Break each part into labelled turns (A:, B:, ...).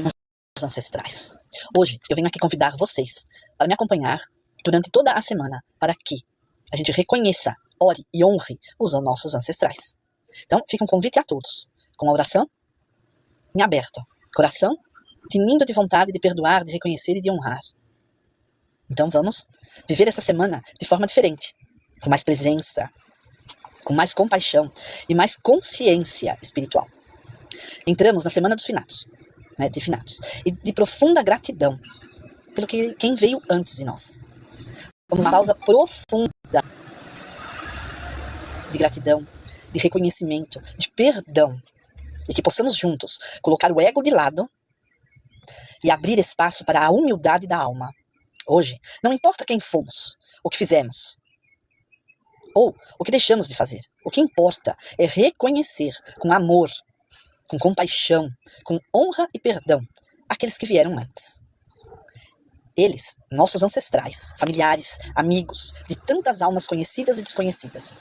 A: os ancestrais. Hoje eu venho aqui convidar vocês para me acompanhar durante toda a semana para que a gente reconheça, ore e honre os nossos ancestrais. Então fica um convite a todos, com a oração em aberto, coração tinindo de vontade de perdoar, de reconhecer e de honrar. Então vamos viver essa semana de forma diferente, com mais presença, com mais compaixão e mais consciência espiritual. Entramos na semana dos finados, de finados, e de profunda gratidão pelo que quem veio antes de nós. Vamos uma pausa profunda de gratidão, de reconhecimento, de perdão, e que possamos juntos colocar o ego de lado e abrir espaço para a humildade da alma. Hoje, não importa quem fomos, o que fizemos, ou o que deixamos de fazer. O que importa é reconhecer com amor, com compaixão, com honra e perdão aqueles que vieram antes. Eles, nossos ancestrais, familiares, amigos, de tantas almas conhecidas e desconhecidas.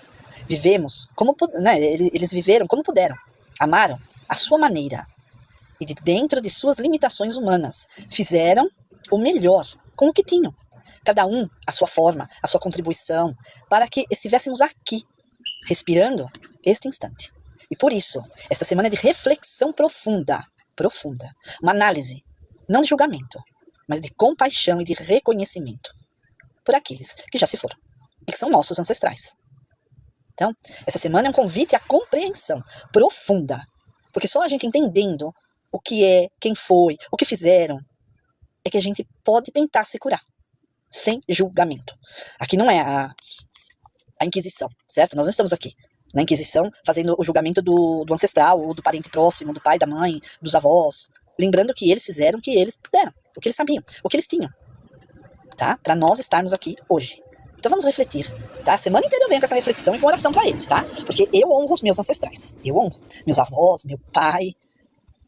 A: Eles viveram como puderam, amaram à sua maneira e de dentro de suas limitações humanas fizeram o melhor com o que tinham. Cada um a sua forma, a sua contribuição, para que estivéssemos aqui, respirando este instante. E por isso, esta semana é de reflexão profunda, uma análise, não de julgamento, mas de compaixão e de reconhecimento por aqueles que já se foram e que são nossos ancestrais. Então, essa semana é um convite à compreensão profunda, porque só a gente entendendo o que é, quem foi, o que fizeram, é que a gente pode tentar se curar, sem julgamento. Aqui não é a Inquisição, certo? Nós não estamos aqui na Inquisição fazendo o julgamento do ancestral, ou do parente próximo, do pai, da mãe, dos avós, lembrando que eles fizeram o que eles puderam, o que eles sabiam, o que eles tinham, tá? Para nós estarmos aqui hoje. Então vamos refletir, tá? A semana inteira eu venho com essa reflexão e com oração para eles, tá? Porque eu honro os meus ancestrais, eu honro meus avós, meu pai,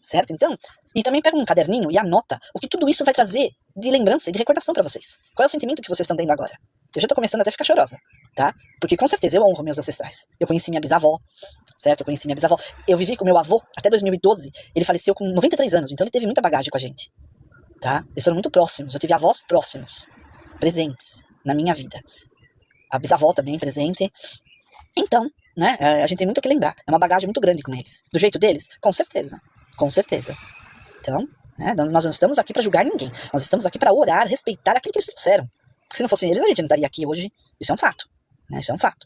A: certo? Então, e também pega um caderninho e anota o que tudo isso vai trazer de lembrança e de recordação para vocês. Qual é o sentimento que vocês estão tendo agora? Eu já tô começando até a ficar chorosa, tá? Porque com certeza eu honro meus ancestrais. Eu conheci minha bisavó, certo? Eu vivi com meu avô até 2012. Ele faleceu com 93 anos, então ele teve muita bagagem com a gente, tá? Eles foram muito próximos. Eu tive avós próximos, presentes na minha vida. A bisavó também presente. Então, a gente tem muito o que lembrar. É uma bagagem muito grande com eles. Do jeito deles? Com certeza. Com certeza. Então, nós não estamos aqui para julgar ninguém. Nós estamos aqui para orar, respeitar aquilo que eles trouxeram. Porque se não fossem eles, a gente não estaria aqui hoje. Isso é um fato. Isso é um fato.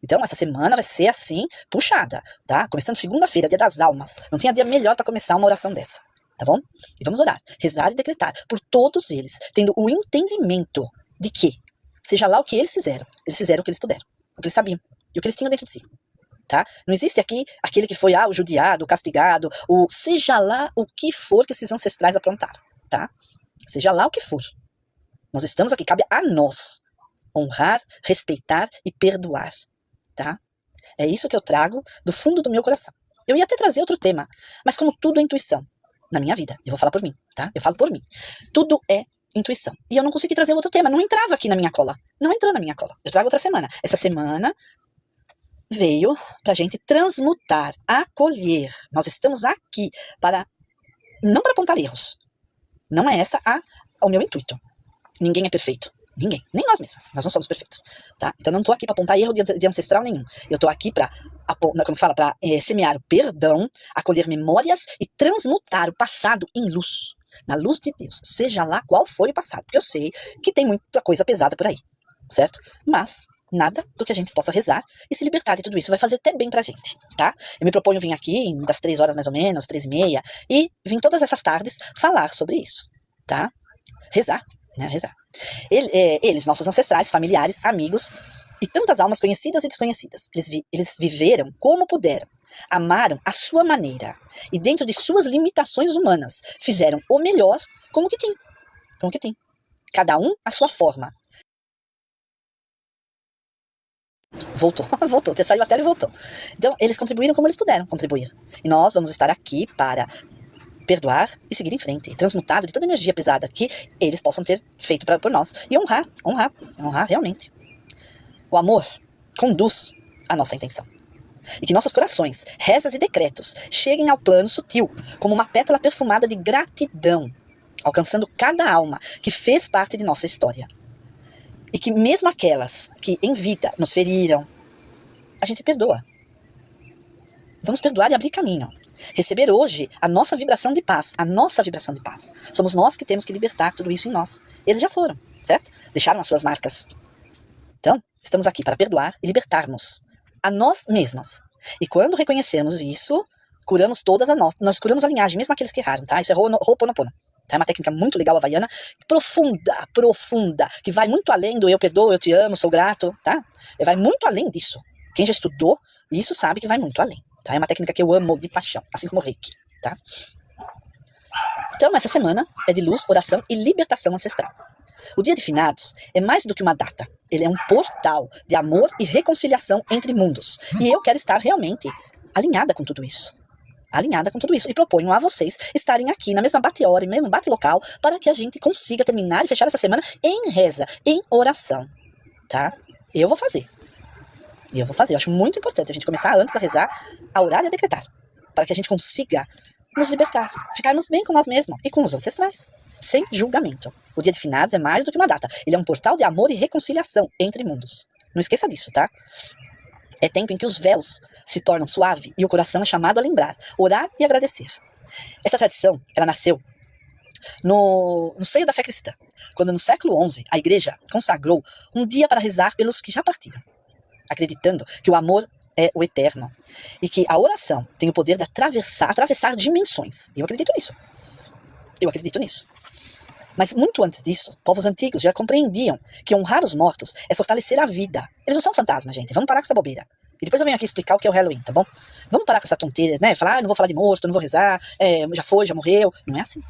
A: Então, essa semana vai ser assim, puxada, tá? Começando segunda-feira, dia das almas. Não tinha dia melhor para começar uma oração dessa, tá bom? E vamos orar, rezar e decretar por todos eles, tendo o entendimento de que, seja lá o que eles fizeram o que eles puderam, o que eles sabiam e o que eles tinham dentro de si. Tá? Não existe aqui aquele que foi o judiado, o castigado, seja lá o que for que esses ancestrais aprontaram, tá? Seja lá o que for. Nós estamos aqui, cabe a nós honrar, respeitar e perdoar, tá? É isso que eu trago do fundo do meu coração. Eu ia até trazer outro tema, mas como tudo é intuição na minha vida, eu vou falar por mim, tá? Eu falo por mim. Tudo é intuição. E eu não consegui trazer outro tema, não entrava aqui na minha cola. Não entrou na minha cola. Eu trago outra semana. Essa semana veio pra gente transmutar, acolher. Nós estamos aqui não para apontar erros. Não é essa o meu intuito. Ninguém é perfeito. Ninguém. Nem nós mesmos. Nós não somos perfeitos. Tá? Então não tô aqui para apontar erro de ancestral nenhum. Eu tô aqui para semear o perdão, acolher memórias e transmutar o passado em luz. Na luz de Deus. Seja lá qual foi o passado. Porque eu sei que tem muita coisa pesada por aí. Certo? Mas nada do que a gente possa rezar e se libertar de tudo isso vai fazer até bem pra gente, tá? Eu me proponho vir aqui das 3 horas mais ou menos, 3h30, e vim todas essas tardes falar sobre isso, tá? Rezar, rezar. Eles, nossos ancestrais, familiares, amigos e tantas almas conhecidas e desconhecidas, eles viveram como puderam, amaram à sua maneira e dentro de suas limitações humanas fizeram o melhor com o que tem. Cada um à sua forma. Voltou, você saiu a tela e voltou. Então, eles contribuíram como eles puderam contribuir. E nós vamos estar aqui para perdoar e seguir em frente, transmutado de toda a energia pesada que eles possam ter feito por nós. E honrar realmente. O amor conduz a nossa intenção. E que nossos corações, rezas e decretos cheguem ao plano sutil, como uma pétala perfumada de gratidão, alcançando cada alma que fez parte de nossa história. E que mesmo aquelas que em vida nos feriram, a gente perdoa. Vamos perdoar e abrir caminho. Receber hoje a nossa vibração de paz, a nossa vibração de paz. Somos nós que temos que libertar tudo isso em nós. Eles já foram, certo? Deixaram as suas marcas. Então, estamos aqui para perdoar e libertarmos a nós mesmas. E quando reconhecermos isso, curamos todas a nós curamos a linhagem, mesmo aqueles que erraram, tá? Isso é Ho'oponopono. Tá? É uma técnica muito legal havaiana, profunda, que vai muito além do eu perdoo, eu te amo, sou grato, tá? Vai muito além disso. Quem já estudou isso sabe que vai muito além. Tá? É uma técnica que eu amo de paixão, assim como o Reiki, tá? Então, essa semana é de luz, oração e libertação ancestral. O dia de finados é mais do que uma data. Ele é um portal de amor e reconciliação entre mundos. E eu quero estar realmente alinhada com tudo isso. Alinhada com tudo isso. E proponho a vocês estarem aqui na mesma bate-hora e mesmo bate-local para que a gente consiga terminar e fechar essa semana em reza, em oração. Tá? Eu vou fazer. Eu acho muito importante a gente começar antes a rezar, a orar e a decretar. Para que a gente consiga nos libertar, ficarmos bem com nós mesmos e com os ancestrais, sem julgamento. O dia de finados é mais do que uma data. Ele é um portal de amor e reconciliação entre mundos. Não esqueça disso, tá? É tempo em que os véus se tornam suaves e o coração é chamado a lembrar, orar e agradecer. Essa tradição, ela nasceu no seio da fé cristã, quando no século XI a igreja consagrou um dia para rezar pelos que já partiram, acreditando que o amor é o eterno e que a oração tem o poder de atravessar dimensões. Eu acredito nisso. Mas muito antes disso, povos antigos já compreendiam que honrar os mortos é fortalecer a vida. Eles não são fantasmas, gente. Vamos parar com essa bobeira. E depois eu venho aqui explicar o que é o Halloween, tá bom? Vamos parar com essa tonteira, né? Falar, não vou falar de morto, não vou rezar, já foi, já morreu. Não é assim.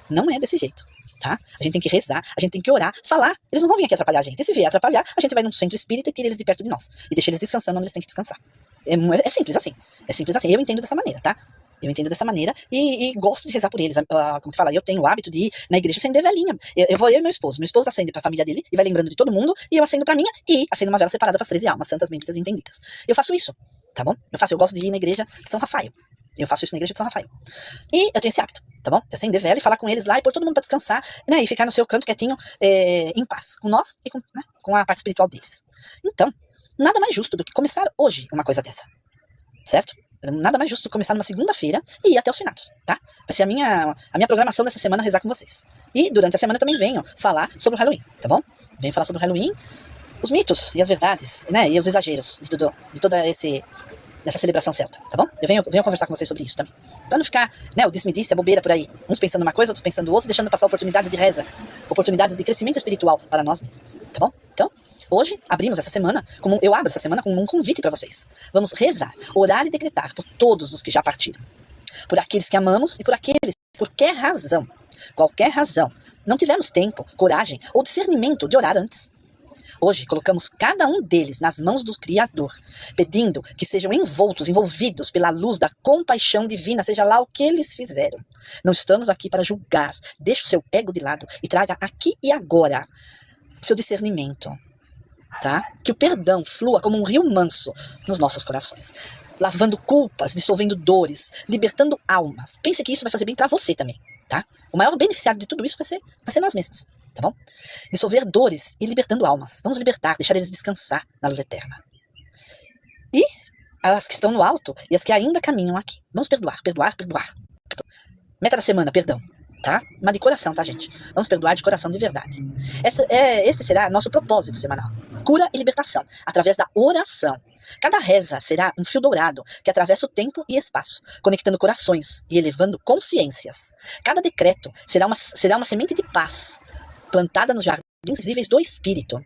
A: Não é desse jeito, tá? A gente tem que rezar, a gente tem que orar, falar. Eles não vão vir aqui atrapalhar a gente. E se vier atrapalhar, a gente vai num centro espírita e tira eles de perto de nós. E deixa eles descansando onde eles têm que descansar. É simples assim. É simples assim. Eu entendo dessa maneira, tá? Eu entendo dessa maneira e gosto de rezar por eles. Como que fala? Eu tenho o hábito de ir na igreja acender velinha. Eu vou eu e meu esposo. Meu esposo acende pra família dele e vai lembrando de todo mundo. E eu acendo pra minha e acendo uma vela separada pras 13 almas, santas, benditas e entendidas. Eu faço isso, tá bom? Eu gosto de ir na igreja de São Rafael. Eu faço isso na igreja de São Rafael. E eu tenho esse hábito, tá bom? De acender vela e falar com eles lá e pôr todo mundo pra descansar, né? E ficar no seu canto quietinho, em paz. Com nós e com a parte espiritual deles. Então, nada mais justo do que começar hoje uma coisa dessa. Certo? Nada mais justo começar numa segunda-feira e ir até os finados, tá? Vai ser a minha programação dessa semana rezar com vocês. E durante a semana eu também venho falar sobre o Halloween, tá bom? Venho falar sobre o Halloween, os mitos e as verdades, né? E os exageros de toda essa celebração celta, tá bom? Eu venho conversar com vocês sobre isso também. Pra não ficar, né, o disse-me-disse, a bobeira por aí. Uns pensando uma coisa, outros pensando outra, deixando passar oportunidades de reza, oportunidades de crescimento espiritual para nós mesmos, tá bom? Então, hoje, eu abro essa semana com um convite para vocês. Vamos rezar, orar e decretar por todos os que já partiram. Por aqueles que amamos e por aqueles que, por qualquer razão, não tivemos tempo, coragem ou discernimento de orar antes. Hoje, colocamos cada um deles nas mãos do Criador, pedindo que sejam envolvidos pela luz da compaixão divina, seja lá o que eles fizeram. Não estamos aqui para julgar. Deixe o seu ego de lado e traga aqui e agora o seu discernimento. Tá? Que o perdão flua como um rio manso nos nossos corações, lavando culpas, dissolvendo dores, libertando almas. Pense que isso vai fazer bem pra você também, tá? O maior beneficiário de tudo isso vai ser nós mesmos, tá bom? Dissolver dores e libertando almas. Vamos libertar, deixar eles descansar na luz eterna. E as que estão no alto e as que ainda caminham aqui. Vamos perdoar. Meta da semana, perdão. Tá? Mas de coração, tá, gente? Vamos perdoar de coração de verdade. Este será nosso propósito semanal. Cura e libertação, através da oração. Cada reza será um fio dourado que atravessa o tempo e espaço, conectando corações e elevando consciências. Cada decreto será uma semente de paz, plantada nos jardins visíveis do Espírito.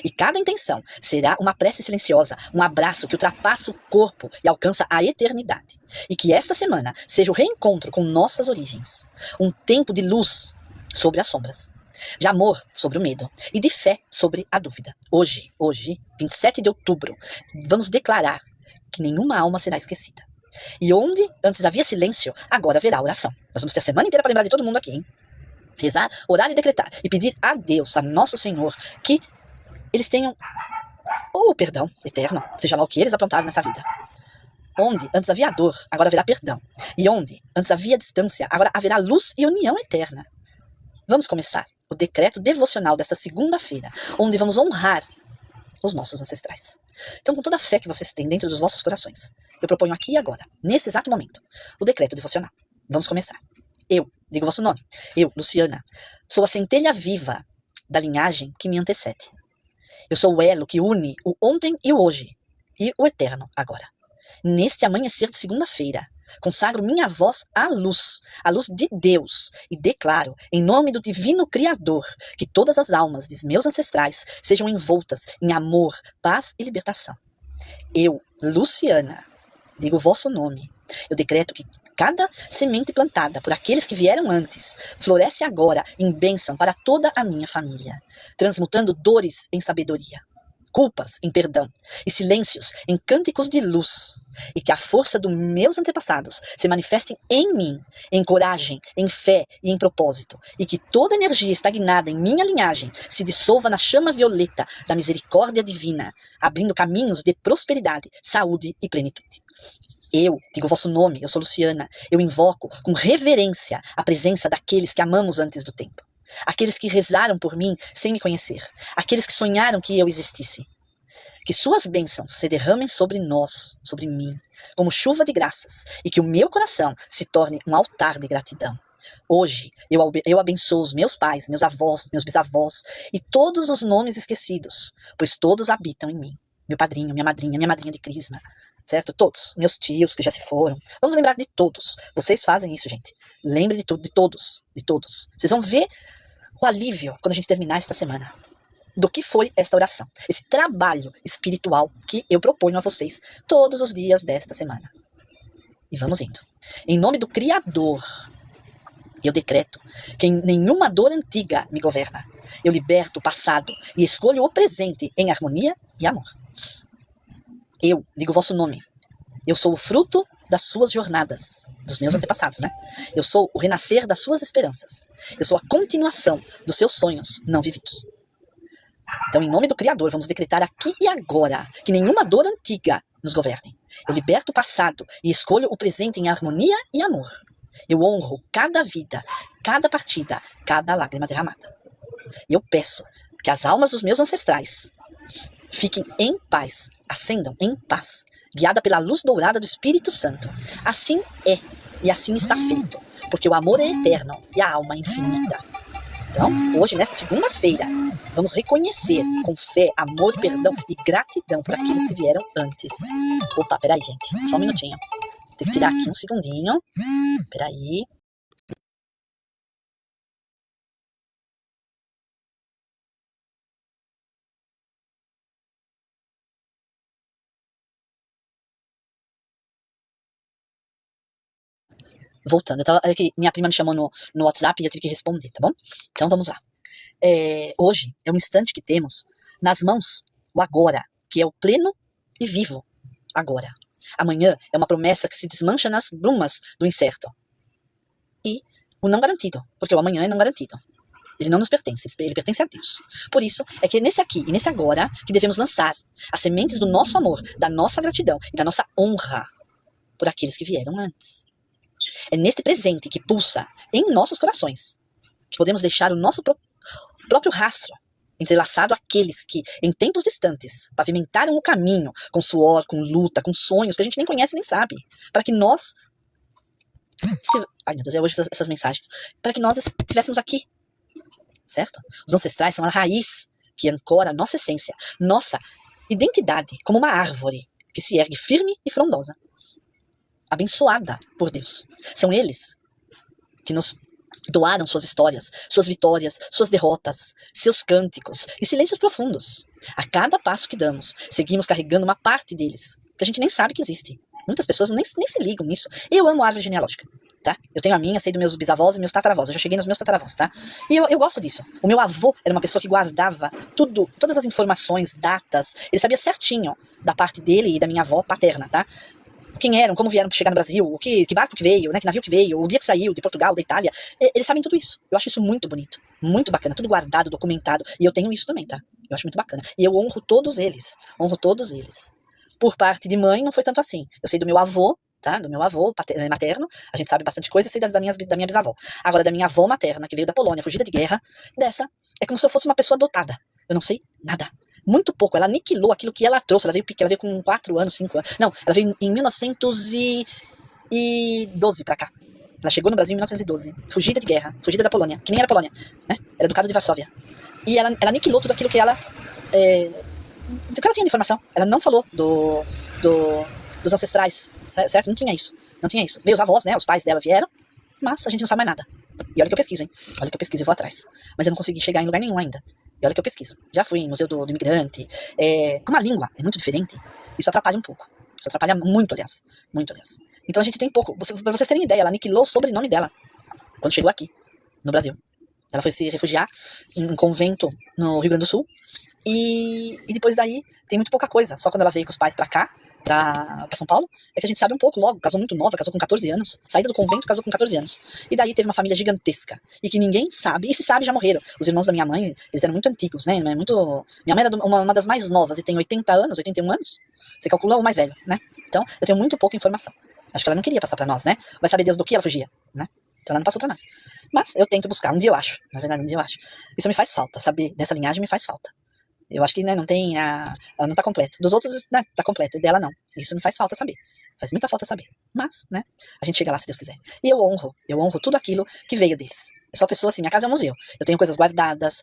A: E cada intenção será uma prece silenciosa, um abraço que ultrapassa o corpo e alcança a eternidade. E que esta semana seja o reencontro com nossas origens. Um tempo de luz sobre as sombras, de amor sobre o medo e de fé sobre a dúvida. Hoje, 27 de outubro, vamos declarar que nenhuma alma será esquecida. E onde antes havia silêncio, agora haverá oração. Nós vamos ter a semana inteira para lembrar de todo mundo aqui, hein? Rezar, orar e decretar. E pedir a Deus, a nosso Senhor, que eles tenham o perdão eterno, seja lá o que eles aprontaram nessa vida. Onde antes havia dor, agora haverá perdão. E onde antes havia distância, agora haverá luz e união eterna. Vamos começar o decreto devocional desta segunda-feira, onde vamos honrar os nossos ancestrais. Então, com toda a fé que vocês têm dentro dos vossos corações, eu proponho aqui e agora, nesse exato momento, o decreto devocional. Vamos começar. Eu, digo o vosso nome, eu, Luciana, sou a centelha viva da linhagem que me antecede. Eu sou o elo que une o ontem e o hoje, e o eterno agora. Neste amanhecer de segunda-feira, consagro minha voz à luz de Deus, e declaro, em nome do divino Criador, que todas as almas dos meus ancestrais sejam envoltas em amor, paz e libertação. Eu, Luciana, digo o vosso nome, eu decreto que cada semente plantada por aqueles que vieram antes floresce agora em bênção para toda a minha família, transmutando dores em sabedoria, culpas em perdão e silêncios em cânticos de luz, e que a força dos meus antepassados se manifeste em mim, em coragem, em fé e em propósito, e que toda energia estagnada em minha linhagem se dissolva na chama violeta da misericórdia divina, abrindo caminhos de prosperidade, saúde e plenitude. Eu digo o vosso nome, eu sou Luciana, eu invoco com reverência a presença daqueles que amamos antes do tempo. Aqueles que rezaram por mim sem me conhecer, aqueles que sonharam que eu existisse. Que suas bênçãos se derramem sobre nós, sobre mim, como chuva de graças, e que o meu coração se torne um altar de gratidão. Hoje, eu abençoo os meus pais, meus avós, meus bisavós, e todos os nomes esquecidos, pois todos habitam em mim. Meu padrinho, minha madrinha de crisma, certo? Todos, meus tios que já se foram. Vamos lembrar de todos. Vocês fazem isso, gente. Lembre de tudo, de todos. Vocês vão ver o alívio quando a gente terminar esta semana do que foi esta oração, esse trabalho espiritual que eu proponho a vocês todos os dias desta semana. E vamos indo. Em nome do Criador, eu decreto que nenhuma dor antiga me governa. Eu liberto o passado e escolho o presente em harmonia e amor. Eu digo o vosso nome. Eu sou o fruto das suas jornadas, dos meus antepassados, né? Eu sou o renascer das suas esperanças. Eu sou a continuação dos seus sonhos não vividos. Então, em nome do Criador, vamos decretar aqui e agora que nenhuma dor antiga nos governe. Eu liberto o passado e escolho o presente em harmonia e amor. Eu honro cada vida, cada partida, cada lágrima derramada. E eu peço que as almas dos meus ancestrais fiquem em paz, ascendam em paz, guiada pela luz dourada do Espírito Santo. Assim é, e assim está feito, porque o amor é eterno e a alma é infinita. Então, hoje, nesta segunda-feira, vamos reconhecer com fé, amor, perdão e gratidão por aqueles que vieram antes. Opa, peraí, gente, só um minutinho. Tem que tirar aqui um segundinho. Peraí. Voltando, minha prima me chamou no WhatsApp e eu tive que responder, tá bom? Então vamos lá. Hoje é um instante que temos nas mãos o agora, que é o pleno e vivo agora. Amanhã é uma promessa que se desmancha nas brumas do incerto. E o não garantido, porque o amanhã é não garantido. Ele não nos pertence, ele pertence a Deus. Por isso, é que é nesse aqui e nesse agora que devemos lançar as sementes do nosso amor, da nossa gratidão e da nossa honra por aqueles que vieram antes. É neste presente que pulsa em nossos corações que podemos deixar o nosso próprio rastro entrelaçado àqueles que, em tempos distantes, pavimentaram o caminho com suor, com luta, com sonhos que a gente nem conhece nem sabe, para que nós... Ai, meu Deus, é hoje essas mensagens. Para que nós estivéssemos aqui, certo? Os ancestrais são a raiz que ancora a nossa essência, nossa identidade, como uma árvore que se ergue firme e frondosa, abençoada por Deus. São eles que nos doaram suas histórias, suas vitórias, suas derrotas, seus cânticos e silêncios profundos. A cada passo que damos, seguimos carregando uma parte deles, que a gente nem sabe que existe. Muitas pessoas nem se ligam nisso. Eu amo a árvore genealógica, tá? Eu tenho a minha, sei dos meus bisavós e meus tataravós. Eu já cheguei nos meus tataravós, tá? E eu gosto disso. O meu avô era uma pessoa que guardava tudo, todas as informações, datas. Ele sabia certinho da parte dele e da minha avó paterna, tá? Quem eram, como vieram chegar no Brasil, que barco que veio, né, que navio que veio, o dia que saiu de Portugal, da Itália. Eles sabem tudo isso. Eu acho isso muito bonito, muito bacana, tudo guardado, documentado. E eu tenho isso também, tá? Eu acho muito bacana. E eu honro todos eles, Por parte de mãe, não foi tanto assim. Eu sei do meu avô, tá? Do meu avô materno, a gente sabe bastante coisa, sei da minha bisavó. Agora, da minha avó materna, que veio da Polônia, fugida de guerra, dessa, é como se eu fosse uma pessoa adotada. Eu não sei nada. Muito pouco. Ela aniquilou aquilo que ela trouxe. Ela veio com 4 anos, 5 anos. Não, ela veio em 1912 pra cá. Ela chegou no Brasil em 1912. Fugida de guerra. Fugida da Polônia. Que nem era Polônia, né? Era Ducado de Varsóvia. E ela aniquilou tudo aquilo que ela... do que ela tinha de informação. Ela não falou dos ancestrais, certo? Não tinha isso. Não tinha isso. Veio os avós, né? Os pais dela vieram, mas a gente não sabe mais nada. E olha que eu pesquiso, hein? Olha que eu pesquiso e vou atrás. Mas eu não consegui chegar em lugar nenhum ainda. E olha que eu pesquiso. Já fui em Museu do Imigrante. Como a língua é muito diferente, isso atrapalha um pouco. Isso atrapalha muito, aliás. Muito, aliás. Então a gente tem pouco. Pra vocês terem ideia, ela aniquilou o sobrenome dela quando chegou aqui, no Brasil. Ela foi se refugiar em um convento no Rio Grande do Sul. E depois daí tem muito pouca coisa. Só quando ela veio com os pais pra cá, pra São Paulo, é que a gente sabe um pouco logo. Casou muito nova, casou com 14 anos. Saída do convento, casou com 14 anos. E daí teve uma família gigantesca. E que ninguém sabe, e se sabe, já morreram. Os irmãos da minha mãe, eles eram muito antigos, né? Minha mãe era uma das mais novas e tem 80 anos, 81 anos. Você calcula o mais velho, né? Então, eu tenho muito pouca informação. Acho que ela não queria passar pra nós, né? Vai saber Deus do que ela fugia, né? Então ela não passou pra nós. Mas eu tento buscar. Um dia eu acho. Na verdade, um dia eu acho. Isso me faz falta. Saber dessa linhagem me faz falta. Eu acho que, né, não tem ela não tá completo. Dos outros, né, tá completo. E dela não. Isso me faz falta saber. Faz muita falta saber. Mas, né, a gente chega lá se Deus quiser. E eu honro tudo aquilo que veio deles. Eu sou uma pessoa assim, minha casa é um museu. Eu tenho coisas guardadas,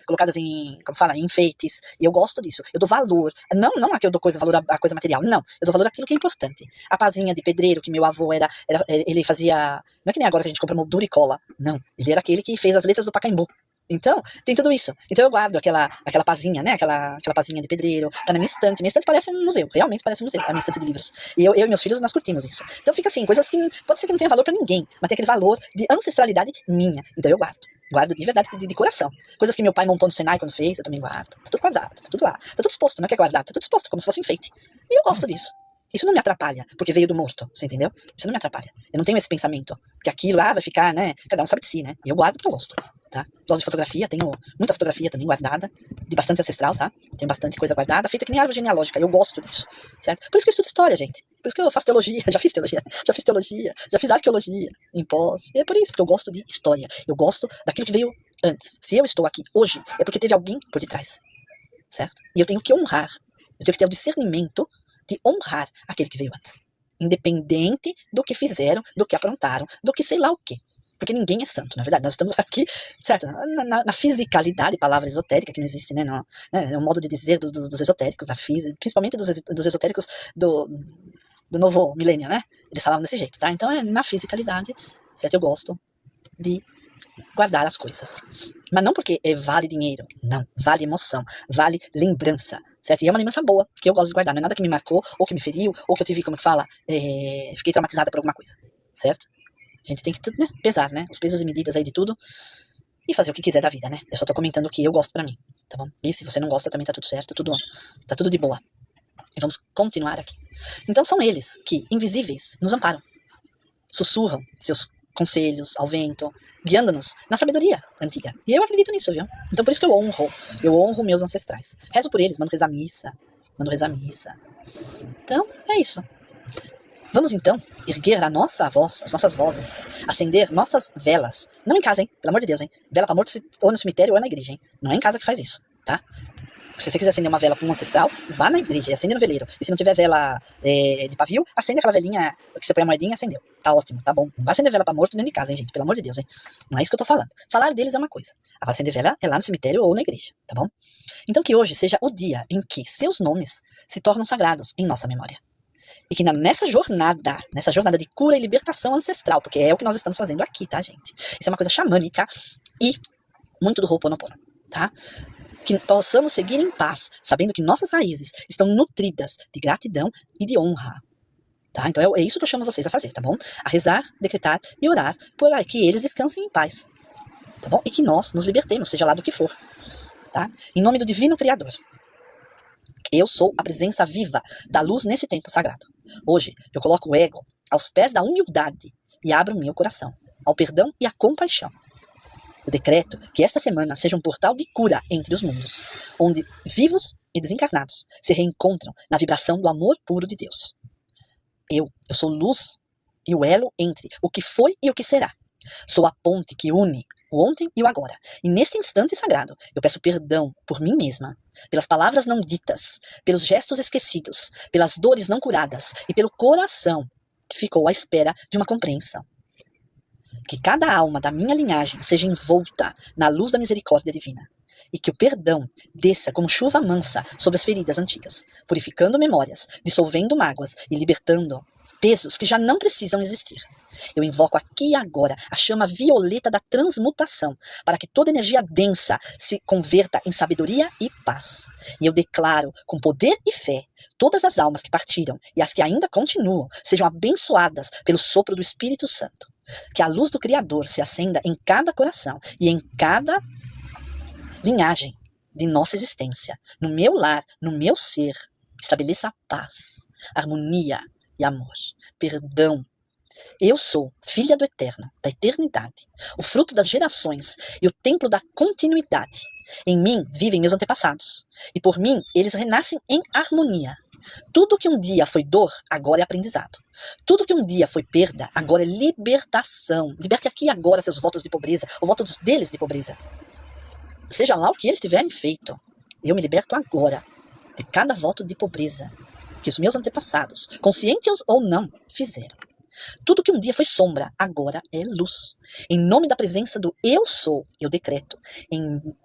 A: colocadas em, como fala, em enfeites. E eu gosto disso. Eu dou valor. Não a que eu dou valor à coisa material. Não. Eu dou valor àquilo que é importante. A pazinha de pedreiro que meu avô ele fazia. Não é que nem agora que a gente compra moldura e cola. Não. Ele era aquele que fez as letras do Pacaembu. Então, tem tudo isso. Então eu guardo aquela pazinha, né? Aquela pazinha de pedreiro. Tá na minha estante. Minha estante parece um museu. Realmente parece um museu. A minha estante de livros. E eu e meus filhos, nós curtimos isso. Então fica assim, coisas que pode ser que não tenha valor pra ninguém, mas tem aquele valor de ancestralidade minha. Então eu guardo. Guardo de verdade, de coração. Coisas que meu pai montou no Senai quando fez, eu também guardo. Tá tudo guardado, tá tudo lá. Tá tudo exposto, não é que é guardado, tá tudo exposto, como se fosse um enfeite. E eu gosto disso. Isso não me atrapalha, porque veio do morto, você entendeu? Isso não me atrapalha. Eu não tenho esse pensamento, que aquilo vai ficar, né? Cada um sabe de si, né? E eu guardo porque eu gosto, tá? Gosto de fotografia, tenho muita fotografia também guardada, de bastante ancestral, tá? Tenho bastante coisa guardada, feita que nem árvore genealógica, eu gosto disso, certo? Por isso que eu estudo história, gente. Por isso que eu faço teologia, já fiz teologia, já fiz arqueologia em pós. E é por isso, porque eu gosto de história. Eu gosto daquilo que veio antes. Se eu estou aqui hoje, é porque teve alguém por detrás, certo? E eu tenho que honrar, eu tenho que ter o discernimento de honrar aquele que veio antes. Independente do que fizeram, do que aprontaram, do que sei lá o quê. Porque ninguém é santo, na verdade. Nós estamos aqui, certo? Na fisicalidade, palavra esotérica, que não existe, né? É um modo de dizer dos esotéricos, da física, principalmente dos esotéricos do novo milênio, né? Eles falavam desse jeito, tá? Então é na fisicalidade, certo? Eu gosto de guardar as coisas. Mas não porque vale dinheiro, não. Vale emoção, vale lembrança, certo? E é uma lembrança boa, que eu gosto de guardar. Não é nada que me marcou, ou que me feriu, ou que eu tive, como que fala, fiquei traumatizada por alguma coisa, certo? A gente tem que, né, pesar, né? Os pesos e medidas aí de tudo e fazer o que quiser da vida, né? Eu só tô comentando o que eu gosto pra mim, tá bom? E se você não gosta, também tá tudo certo, tá tudo de boa. E vamos continuar aqui. Então são eles que, invisíveis, nos amparam. Sussurram seus conselhos ao vento, guiando-nos na sabedoria antiga. E eu acredito nisso, viu? Então por isso que eu honro meus ancestrais. Rezo por eles, mando rezar missa. Então, é isso. Vamos então erguer a nossa voz, as nossas vozes, acender nossas velas. Não em casa, hein? Pelo amor de Deus, hein? Vela pra morto ou no cemitério ou na igreja, hein? Não é em casa que faz isso, tá? Se você quiser acender uma vela para um ancestral, vá na igreja e acende no veleiro. E se não tiver vela de pavio, acende aquela velinha que você põe a moedinha e acendeu. Tá ótimo, tá bom. Não vai acender vela pra morto dentro de casa, hein, gente? Pelo amor de Deus, hein? Não é isso que eu tô falando. Falar deles é uma coisa. Agora, acender vela é lá no cemitério ou na igreja, tá bom? Então que hoje seja o dia em que seus nomes se tornam sagrados em nossa memória. E que nessa jornada de cura e libertação ancestral, porque é o que nós estamos fazendo aqui, tá, gente? Isso é uma coisa xamânica e muito do Ho'oponopono, tá? Que possamos seguir em paz, sabendo que nossas raízes estão nutridas de gratidão e de honra. Tá? Então é isso que eu chamo vocês a fazer, tá bom? A rezar, decretar e orar por que eles descansem em paz. Tá bom? E que nós nos libertemos, seja lá do que for. Tá? Em nome do Divino Criador. Eu sou a presença viva da luz nesse tempo sagrado. Hoje eu coloco o ego aos pés da humildade e abro meu coração ao perdão e à compaixão. Eu decreto que esta semana seja um portal de cura entre os mundos, onde vivos e desencarnados se reencontram na vibração do amor puro de Deus. Eu sou luz e o elo entre o que foi e o que será. Sou a ponte que une o ontem e o agora. E neste instante sagrado, eu peço perdão por mim mesma, pelas palavras não ditas, pelos gestos esquecidos, pelas dores não curadas e pelo coração que ficou à espera de uma compreensão. Que cada alma da minha linhagem seja envolta na luz da misericórdia divina. E que o perdão desça como chuva mansa sobre as feridas antigas, purificando memórias, dissolvendo mágoas e libertando pesos que já não precisam existir. Eu invoco aqui e agora a chama violeta da transmutação, para que toda energia densa se converta em sabedoria e paz. E eu declaro, com poder e fé, todas as almas que partiram e as que ainda continuam sejam abençoadas pelo sopro do Espírito Santo. Que a luz do Criador se acenda em cada coração e em cada linhagem de nossa existência, no meu lar, no meu ser. Estabeleça paz, harmonia e amor, perdão. Eu sou filha do eterno, da eternidade, o fruto das gerações e o templo da continuidade. Em mim vivem meus antepassados, e por mim eles renascem em harmonia. Tudo que um dia foi dor, agora é aprendizado. Tudo que um dia foi perda, agora é libertação. Liberte aqui e agora seus votos de pobreza, ou votos deles de pobreza. Seja lá o que eles tiverem feito, eu me liberto agora de cada voto de pobreza que os meus antepassados, conscientes ou não, fizeram. Tudo que um dia foi sombra, agora é luz. Em nome da presença do Eu Sou, eu decreto,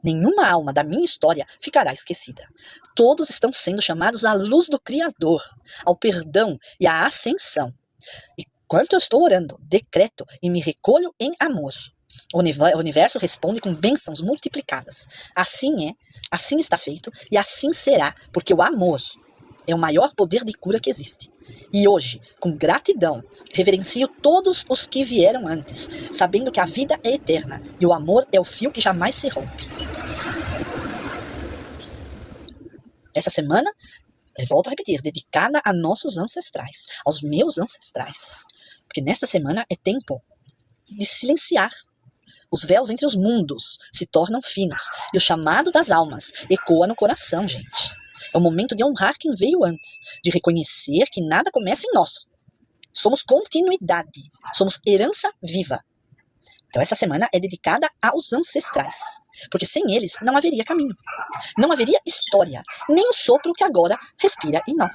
A: nenhuma alma da minha história ficará esquecida. Todos estão sendo chamados à luz do Criador, ao perdão e à ascensão. E enquanto eu estou orando, decreto e me recolho em amor. O universo responde com bênçãos multiplicadas. Assim é, assim está feito e assim será, porque o amor é o maior poder de cura que existe. E hoje, com gratidão, reverencio todos os que vieram antes, sabendo que a vida é eterna e o amor é o fio que jamais se rompe. Essa semana, eu volto a repetir, dedicada a nossos ancestrais, aos meus ancestrais. Porque nesta semana é tempo de silenciar. Os véus entre os mundos se tornam finos e o chamado das almas ecoa no coração, gente. É o momento de honrar quem veio antes, de reconhecer que nada começa em nós. Somos continuidade, somos herança viva. Então essa semana é dedicada aos ancestrais, porque sem eles não haveria caminho, não haveria história, nem o sopro que agora respira em nós.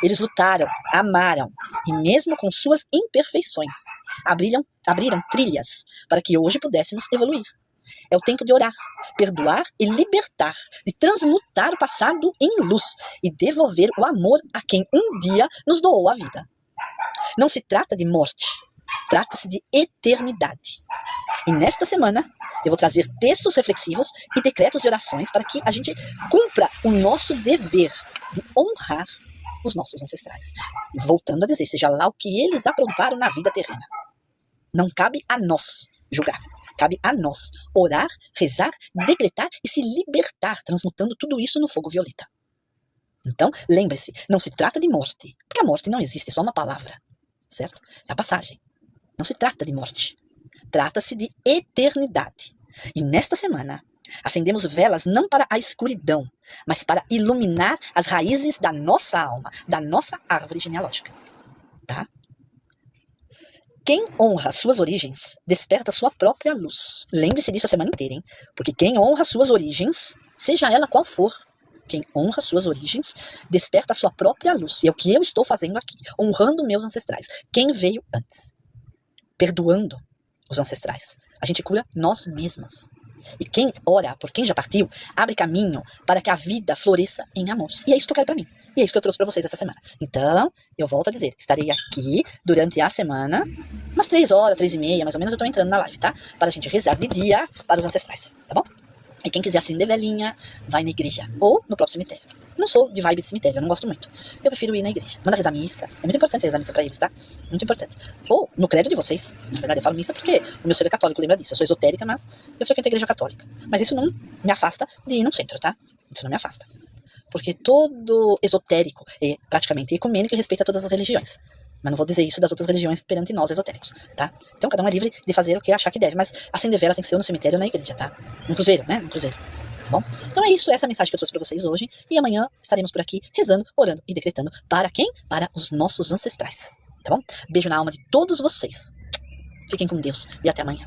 A: Eles lutaram, amaram, e mesmo com suas imperfeições, abriram trilhas para que hoje pudéssemos evoluir. É o tempo de orar, perdoar e libertar, de transmutar o passado em luz e devolver o amor a quem um dia nos doou a vida. Não se trata de morte, trata-se de eternidade. E nesta semana, eu vou trazer textos reflexivos e decretos de orações para que a gente cumpra o nosso dever de honrar os nossos ancestrais. Voltando a dizer, seja lá o que eles aprontaram na vida terrena. Não cabe a nós julgar. Cabe a nós orar, rezar, decretar e se libertar, transmutando tudo isso no fogo violeta. Então, lembre-se, não se trata de morte, porque a morte não existe, é só uma palavra, certo? É a passagem. Não se trata de morte, trata-se de eternidade. E nesta semana, acendemos velas não para a escuridão, mas para iluminar as raízes da nossa alma, da nossa árvore genealógica, tá? Quem honra suas origens, desperta sua própria luz. Lembre-se disso a semana inteira, hein? Porque quem honra suas origens, seja ela qual for, quem honra suas origens, desperta sua própria luz. E é o que eu estou fazendo aqui, honrando meus ancestrais. Quem veio antes? Perdoando os ancestrais. A gente cura nós mesmos. E quem ora por quem já partiu, abre caminho para que a vida floresça em amor. E é isso que eu quero para mim. E é isso que eu trouxe para vocês essa semana. Então, eu volto a dizer, estarei aqui durante a semana, umas 3 horas, 3h30, mais ou menos, eu tô entrando na live, tá? Para a gente rezar de dia para os ancestrais, tá bom? E quem quiser acender velinha, vai na igreja. Ou no próprio cemitério. Não sou de vibe de cemitério, eu não gosto muito. Eu prefiro ir na igreja. Manda rezar missa. É muito importante rezar missa pra eles, tá? Muito importante. Ou no credo de vocês. Na verdade, eu falo missa porque o meu ser é católico, lembra disso. Eu sou esotérica, mas eu frequento a igreja católica. Mas isso não me afasta de ir num centro, tá? Isso não me afasta. Porque todo esotérico é praticamente ecumênico e respeita todas as religiões. Mas não vou dizer isso das outras religiões perante nós esotéricos, tá? Então cada um é livre de fazer o que achar que deve, mas acender vela tem que ser ou no cemitério ou na igreja, tá? No cruzeiro, né? No cruzeiro. tá bom? Então é isso, essa é a mensagem que eu trouxe para vocês hoje, e amanhã estaremos por aqui rezando, orando e decretando para quem? Para os nossos ancestrais, tá bom? Beijo na alma de todos vocês. Fiquem com Deus e até amanhã.